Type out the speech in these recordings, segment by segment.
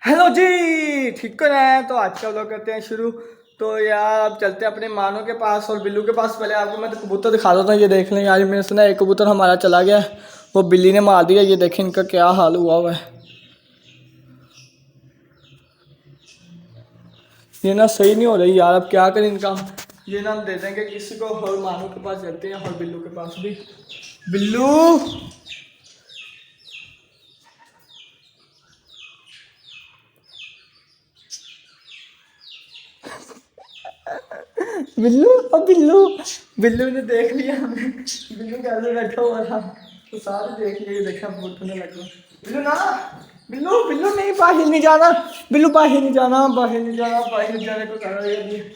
Hello जी, ठीक कर रहे हैं। तो आज का व्लॉग करते हैं शुरू। तो यार अब चलते हैं अपने मानो के पास और बिल्लू के पास। पहले आपको मैं तो कबूतर दिखा देता हूँ। ये देख लें यार, मैंने सुना एक कबूतर हमारा चला गया है, वो बिल्ली ने मार दिया। ये देखें इनका क्या हाल हुआ है। ये ना सही नहीं हो रही यार, अब क्या करें इनका। ये ना हम दे देंगे किसी को और मानो के पास चलते हैं और बिल्लू के पास भी। बिल्लू बिल्लू अब बिल्लू बिल्लू ने देख लिया हमें। बिल्लू कैसे बैठा हुआ था तो सारे देख लिए। देखा उठने लगा। बिल्लू ना, बिल्लू बिल्लू नहीं, बाहर नहीं जाना। बिल्लू बाहर नहीं जाना, बाहर नहीं जाना, बाहर नहीं जाने को कर रही है।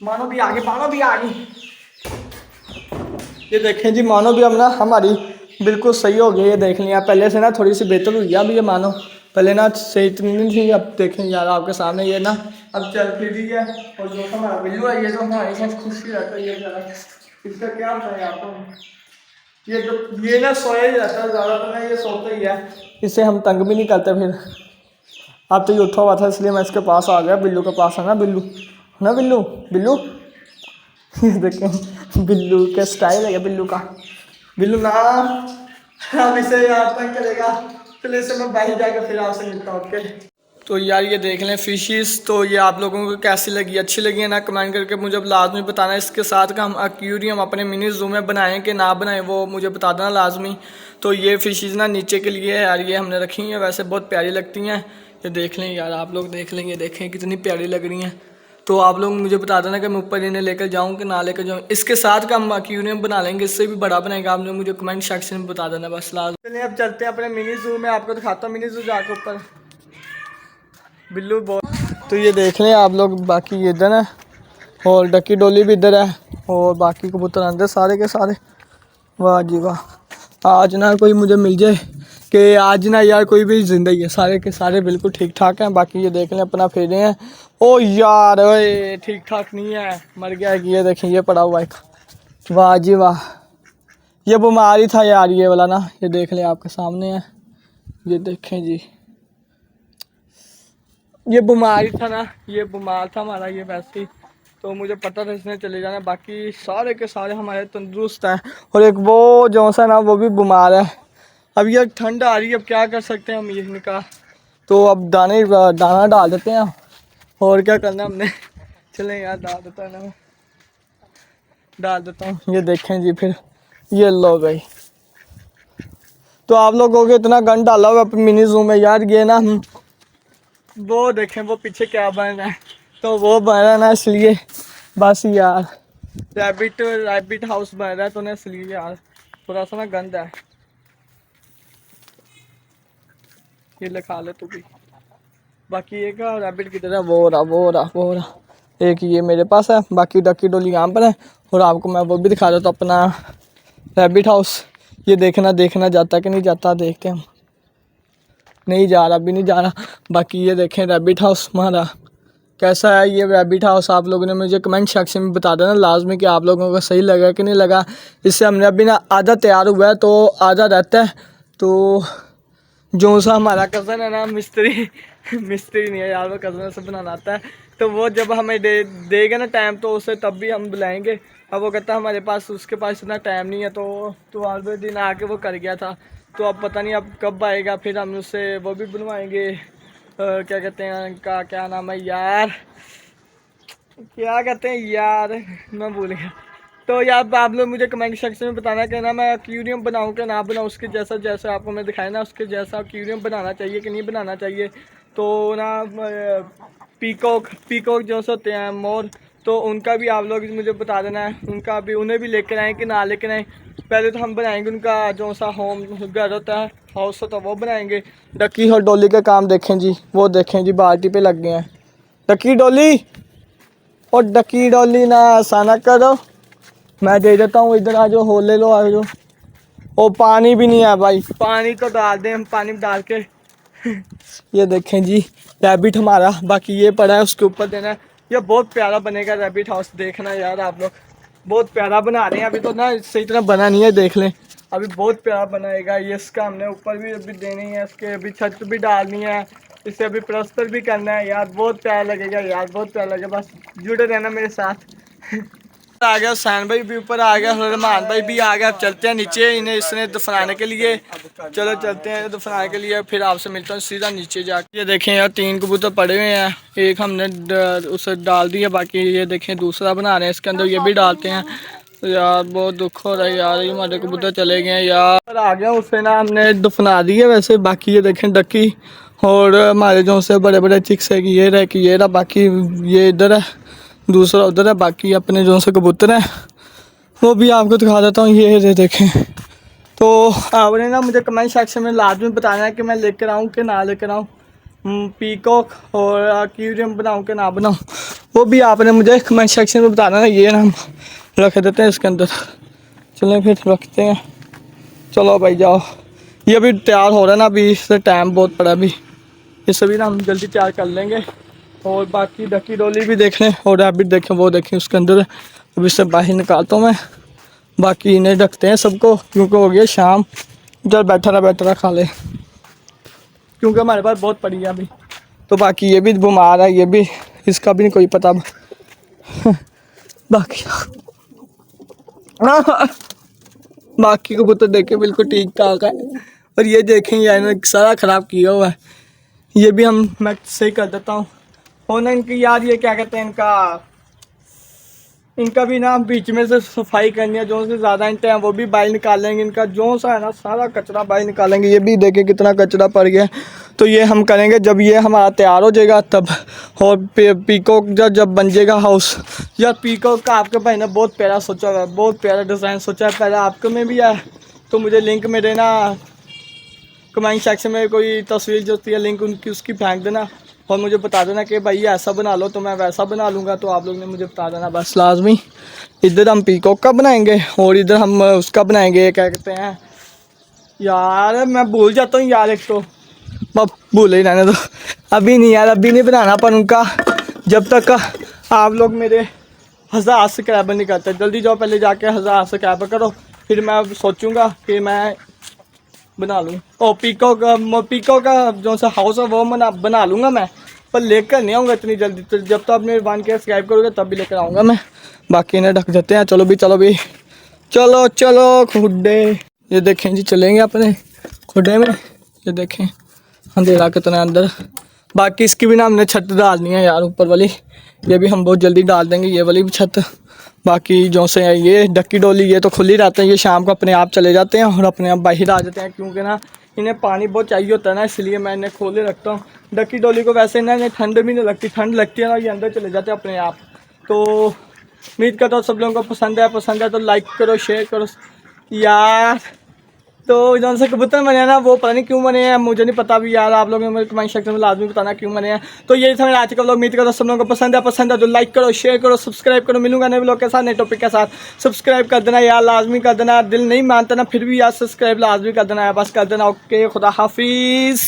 मानो भी आगे, मानो भी आगे। ये देखें जी, मानो भी अब ना हमारी बिल्कुल सही हो गई। ये देख लिया, पहले से ना थोड़ी सी बेहतर हुई है अभी ये मानो। पहले ना सही इतनी नहीं थी, अब देखें यार आपके सामने ये ना अब चल फिर रही है। और जो हमारा बिल्लू है ये तो हमारे साथ खुश ही रहता है। ये जरा इसका क्या बताएं आपको। ये तो ये ना सोया ही रहता है ज़्यादा, तो ना ये सोता ही है। इससे हम तंग भी नहीं करते फिर। अब तो ये उठा हुआ था इसलिए मैं इसके पास आ गया। बिल्लू के पास है ना बिल्लू, है ना बिल्लू। बिल्लू ये देखें बिल्लू का स्टाइल है बिल्लू का। बिल्लू ना, अब इसे याद तक करेगा। चलिए इसे मैं बाहर जाकर फिर आपसे मिलता हूँ। ओके। तो यार ये देख लें फिशेस। तो ये आप लोगों को कैसी लगी, अच्छी लगी है ना, कमेंट करके मुझे लाजमी बताना। इसके साथ का हम एक्वेरियम अपने मिनी जू में बनाएं कि ना बनाएं वो मुझे बता देना लाजमी। तो ये फिशेस ना नीचे के लिए है यार, ये हमने रखी हैं, वैसे बहुत प्यारी लगती हैं। ये देख लें यार, आप लोग देख लें, ये देखें कितनी प्यारी लग रही हैं। तो आप लोग मुझे बता देना कि मैं ऊपर इन्हें लेकर जाऊँ कि ना लेकर जाऊँ। इसके साथ का हम एक्वेरियम बना लेंगे, इससे भी बड़ा बनाएगा। आप लोग मुझे कमेंट सेक्शन में बता देना बस लाजमी। चलिए अब चलते हैं अपने मिनी जू में, आपको दिखाता हूँ मिनी जू जाकर ऊपर। बिल्लू बहुत। तो ये देख लें आप लोग, बाकी ये इधर है और डक्की डोली भी इधर है और बाकी कबूतर अंदर सारे के सारे। वाह जी वाह, आज ना कोई मुझे मिल जाए कि आज ना यार कोई भी जिंदगी है, सारे के सारे बिल्कुल ठीक ठाक हैं। बाकी ये देख लें अपना फेरे हैं। ओ यार ओए ठीक ठाक नहीं है, मर गया है कि। ये देखें ये पड़ा हुआ एक। वाह जी वाह, ये बीमारी था यार ये वाला ना। ये देख लें आपके सामने है, ये देखें जी, ये बीमारी था ना, ये बीमार था हमारा ये वैसे ही। तो मुझे पता था इसने चले जाना। बाकी सारे के सारे हमारे तंदुरुस्त हैं और एक वो जो सा ना वो भी बीमार है। अब ये ठंड आ रही है, अब क्या कर सकते हैं हम ये इनका। तो अब दाना डाल देते हैं और क्या करना हमने। चलें यार डाल देता है ना, मैं डाल देता हूँ। ये देखें जी, फिर ये लो गई। तो आप लोगों को इतना गन डाला हुआ मिनी जू में यार, ये ना वो देखें वो पीछे क्या बन रहा है। तो वो बन रहा है ना इसलिए बस यार, रैबिट हाउस बन रहा है तो ना इसलिए यार थोड़ा सा ना गंद है। ये लिखा ले तू भी। बाकी एक रैबिट की तरह वो रहा। एक ये मेरे पास है, बाकी डक्की डोली यहाँ पर है। और आपको मैं वो भी दिखा देता हूँ अपना रैबिट हाउस। ये देखना जाता कि नहीं जाता, देखते हैं हम। नहीं जा रहा, अभी नहीं जा रहा। बाकी ये देखें रैबिट हाउस हमारा कैसा है। ये रैबिट हाउस आप लोगों ने मुझे कमेंट सेक्शन में बता देना लाजमी कि आप लोगों को सही लगा कि नहीं लगा। इससे हमने अभी ना आधा तैयार हुआ है तो आधा रहता है। तो जो सा हमारा कज़न है ना मिस्त्री मिस्त्री नहीं है यार, वो कज़न से बनाना आता है। तो वो जब हमें देगा ना टाइम तो उसे तब भी हम बुलाएंगे। अब वो कहता है हमारे पास, उसके पास इतना टाइम नहीं है। तो आधे दिन आके वो कर गया था। तो अब पता नहीं अब कब आएगा, फिर हम उससे वो भी बनवाएंगे। क्या कहते हैं उनका, क्या नाम है यार, क्या कहते हैं यार, मैं भूल गया। तो यार आप लोग मुझे कमेंट सेक्शन में बताना कि ना मैं एक्वेरियम बनाऊँ कि ना बनाऊँ, उसके जैसा जैसा आपको मैं दिखाया ना उसके जैसा एक्वेरियम बनाना चाहिए कि नहीं बनाना चाहिए। तो ना पीकॉक जो से होते हैं मोर, तो उनका भी आप लोग मुझे बता देना है, उनका भी उन्हें भी लेकर आएँ कि ना लेकर आएँ। पहले तो हम बनाएंगे उनका जो सा होम घर होता है, हाउस होता है, वो बनाएंगे। डक्की और डोली का काम देखें जी, वो देखें जी बाल्टी पे लग गए हैं। डक्की डोली और डक्की डोली ना ऐसा ना करो, मैं दे देता हूँ, इधर आ जाओ, हो ले लो, आ जाओ। ओ पानी भी नहीं है भाई, पानी तो डाल दें हम, पानी डाल के ये देखें जी रैबिट हमारा, बाकी ये पड़ा है उसके ऊपर देना है। ये बहुत प्यारा बनेगा रैबिट हाउस, देखना यार आप लोग, बहुत प्यारा बना रहे हैं। अभी तो ना सही तरह बना नहीं है, देख लें अभी बहुत प्यारा बनाएगा ये। इसका हमने ऊपर भी अभी देनी है, इसके अभी छत भी डालनी है इसे अभी प्लास्टर भी करना है यार, बहुत प्यार लगेगा यार, बहुत प्यार लगेगा। बस जुड़े रहना मेरे साथ। आ गया हुसैन भाई भी ऊपर आ गया, रहमान भाई भी आ गया। अब चलते हैं नीचे इन्हें इसने दफनाने के लिए। चलो चलते हैं दफनाने के लिए, फिर आपसे मिलता हूँ सीधा नीचे जाके। ये देखें यार 3 कबूतर पड़े हुए हैं, एक हमने उसे डाल दिया, बाकी ये देखें दूसरा बना रहे हैं, इसके अंदर ये भी डालते हैं। तो यार बहुत दुख हो रहा है यार, ये हमारे कबूतर चले गए हैं यार। आ गया उसे ना हमने दफना दिया वैसे, बाकी ये देखें डक्की और हमारे जो से बड़े बड़े चिक्स है कि ये रहा कि ये रहा, बाकी ये इधर है, दूसरा उधर है। बाकी अपने जो से कबूतर हैं वो भी आपको दिखा देता हूँ, ये देखें। तो आपने ना मुझे कमेंट सेक्शन में लाजमी बताना है कि मैं लेकर आऊँ कि ना लेकर आऊँ, पीकॉक और एक्वेरियम बनाऊँ कि ना बनाऊँ, वो भी आपने मुझे कमेंट सेक्शन में बताना है। ये ना हम रख देते हैं इसके अंदर, चलें फिर रखते हैं। चलो भाई जाओ, ये अभी तैयार हो रहा है ना, अभी इससे टाइम बहुत पड़ा, अभी ये सभी ना हम जल्दी तैयार कर लेंगे। और बाकी डकी डोली भी देख लें और रैबिट देखें, वो देखें उसके अंदर। अभी इससे बाहर निकालता हूँ मैं, बाकी इन्हें रखते हैं सबको, क्योंकि हो गया शाम। जब बैठा रहा खा ले, क्योंकि हमारे पास बहुत पड़ी है अभी। तो बाकी ये भी बीमार है, ये भी, इसका भी नहीं कोई पता बाकी बाकी कबूतर देखे बिल्कुल ठीक ठाक है। और ये देखें यार सारा ख़राब किया हुआ है, ये भी मैं सही कर देता हूँ। और ना इनकी यार ये क्या कहते हैं, इनका भी ना बीच में से सफाई करनी है, जो से ज़्यादा इंटे हैं वो भी बाहर निकालेंगे, इनका जो सा है ना सारा कचरा बाहर निकालेंगे। ये भी देखें कितना कचरा पड़ गया, तो ये हम करेंगे जब ये हमारा तैयार हो जाएगा तब। और पीकॉक जब बन जाएगा हाउस, यार पीकॉक का आपके भाई ने बहुत प्यारा सोचा हुआ है, बहुत प्यारा डिज़ाइन सोचा है। पहले आपके में भी है तो मुझे लिंक में देना, कमेंट सेक्शन में कोई तस्वीर जो होती है लिंक उनकी उसकी फेंक देना और मुझे बता देना कि भाई ऐसा बना लो, तो मैं वैसा बना लूँगा। तो आप लोग ने मुझे बता देना बस लाजमी। इधर हम पीकॉक का बनाएंगे और इधर हम उसका बनाएंगे, क्या कहते हैं यार, मैं भूल जाता हूँ यार, एक तो भूल ही रहने दो, अभी नहीं यार, अभी नहीं बनाना पर उनका, जब तक आप लोग मेरे 1000 सब्सक्राइबर नहीं करते। जल्दी जाओ पहले जाके 1000 सब्सक्राइबर करो, फिर मैं सोचूंगा कि मैं बना लूँ। और पीकॉक का जो सा हाउस है वो बना लूँगा मैं, पर लेकर नहीं आऊँगा इतनी जल्दी। तो जब तक आप मेरे 1K सब्सक्राइब करोगे तब भी लेकर आऊँगा मैं। बाकी इन्हें ढक देते हैं। चलो भी चलो खुड्डे, ये देखें जी चलेंगे अपने खुड्डे में। ये देखें अंधेरा कितना अंदर। बाकी इसकी भी ना हमने छत डालनी है यार ऊपर वाली, ये भी हम बहुत जल्दी डाल देंगे ये वाली भी छत। बाकी जो से है ये डक्की डोली, ये तो खुली रहते हैं, ये शाम को अपने आप चले जाते हैं और अपने आप बाहर आ जाते हैं, क्योंकि ना इन्हें पानी बहुत चाहिए होता है ना, इसलिए मैं इन्हें खोले रखता हूँ। डक्की डोली को वैसे ना इन्हें ठंड भी नहीं लगती, ठंड लगती है ना ये अंदर चले जाते हैं अपने आप। तो उम्मीद करता हूँ सब लोगों को पसंद है तो लाइक करो, शेयर करो यार। तो जौन से कबूतर बने हैं ना वो पता नहीं क्यों बने हैं, मुझे नहीं पता भी यार, आप लोग मेरे कमेंट सेक्शन में लाजमी बताना क्यों बने हैं। तो यही था मेरा आज का व्लॉग। उम्मीद करता हूँ सब लोगों को पसंद है तो लाइक करो, शेयर करो, सब्सक्राइब करो। मिलूंगा नए व्लॉग के साथ, नए टॉपिक के साथ। सब्सक्राइब कर देना यार, लाजमी कर देना, दिल नहीं मानता ना फिर भी यार सब्सक्राइब लाजमी कर देना है, बस कर देना। ओके, खुदा हाफिज़।